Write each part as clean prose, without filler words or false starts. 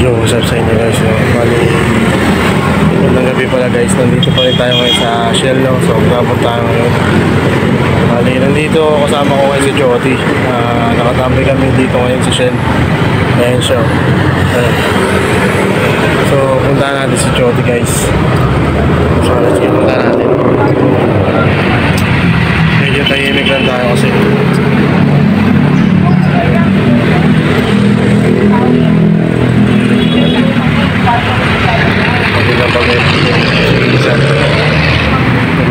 Yo, what's up sa inyo guys? So, bali, magandang gabi pala guys. Nandito pa rin tayo ngayon sa Shell, no? So, magkabot tayo ngayon. Bali, nandito kasama ko ngayon si Joti. Nakatambay kami dito ngayon sa Shell. Ayan siya. So, puntahan natin si Joti guys. So, let's get puntahan natin. Medyo tahimik lang tayo kasi.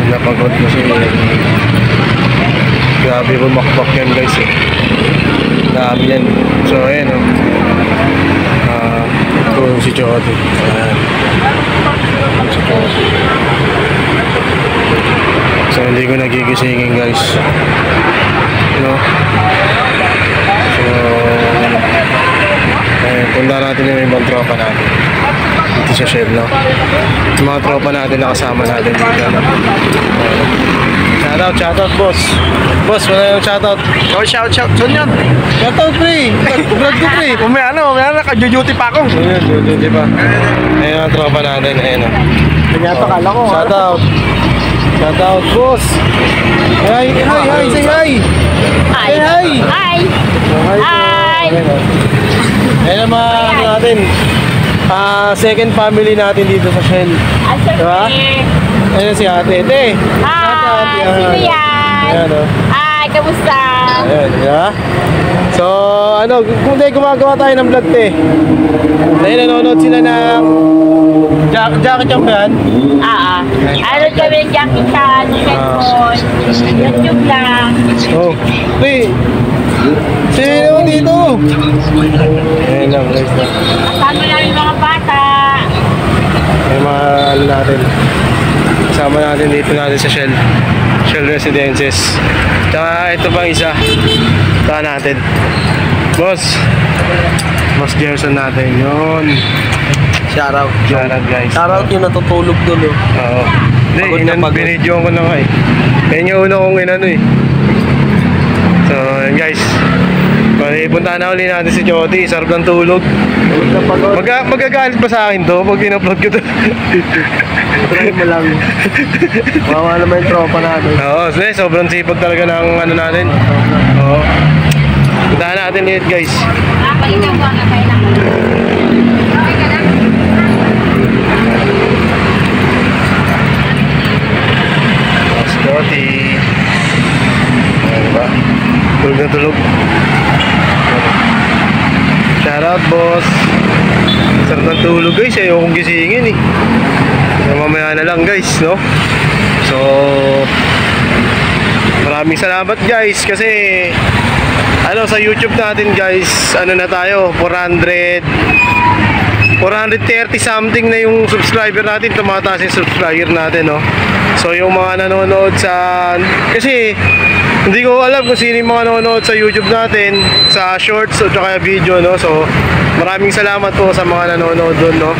Napagod kasi grabe bumakbak yan guys eh. Dami yan. So ayan o, ito si Joti. Ayan si Joti. So hindi ko nagigisingin guys, no? So ayan, punta natin yung ibang tropa natin dito sa Shell, no? Yung mga tropa natin nakasama natin dito, no? Shoutout boss. Boss, wala yung shoutout. Oh, shout. Saan yan? Shoutout pre. Vlog ko pre. Umaya na, ka-duty pa ako. Ayun, duty pa. Ayun ang tropa natin, ayun o. Ganyato kala ko. Shoutout boss. Hi, say hi. Hi. Ayun ang mga ano natin, second family natin dito sa Shell. Diba? Ayun si ate. Hi, sino yan? Ayan o. Hi, kamusta? Ayan, diba? So, ano, kung di gumagawa tayo ng vlog te. Dahil nanonood sila ng Jackie Chan ba yan? Ano kami ng Jackie Chan, cellphone, YouTube lang. Oh, pre. Sino dito? Ayan lang, guys. Kasama namin mga bata. May mga ano natin. Kasama natin dito natin sa Shell Residences. Tsaka ito pang isa. Saka natin Boss Gerson natin. Yun. Shoutout guys. Shoutout yung natutulog dun eh. Oo. Hindi, binidyoan ko na nga eh. Yan yung una kong inano eh. So yun guys, puntahan na ulit natin si Joti. Sarap ng tulog. Magagalit pa sa akin to pag in-upload ko to. Try mo lang. Mawa naman yung tropa natin. Oo, sobrang sipag talaga ng ano natin. Oo. Puntahan natin ulit guys. Palitan ko na kailangan. Okay ka na? Si Joti. Ano ba? Tulog na tulog. Shoutout boss. Sarap ng tulog guys, ayokong gisingin eh. Mamaya na lang guys, no? So maraming salamat guys kasi ano sa YouTube natin guys, ano na tayo, 430 something na yung subscriber natin, tumataas yung subscriber natin, no? So yung mga nanonood sa, kasi hindi ko alam kung sino yung mga nanonood sa YouTube natin, sa shorts o tsaka video, no? So maraming salamat po sa mga nanonood doon, no?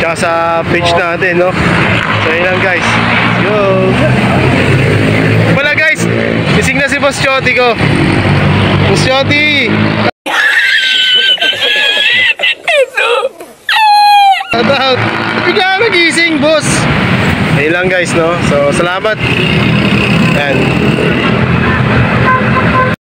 Tsaka sa page natin, no? So yun lang guys. Go! Wala guys, gising na si Boss Joti ko. Boss Joti! Shoutout! Bigla nagising, boss! Ayun lang guys, no? So salamat. Ayan.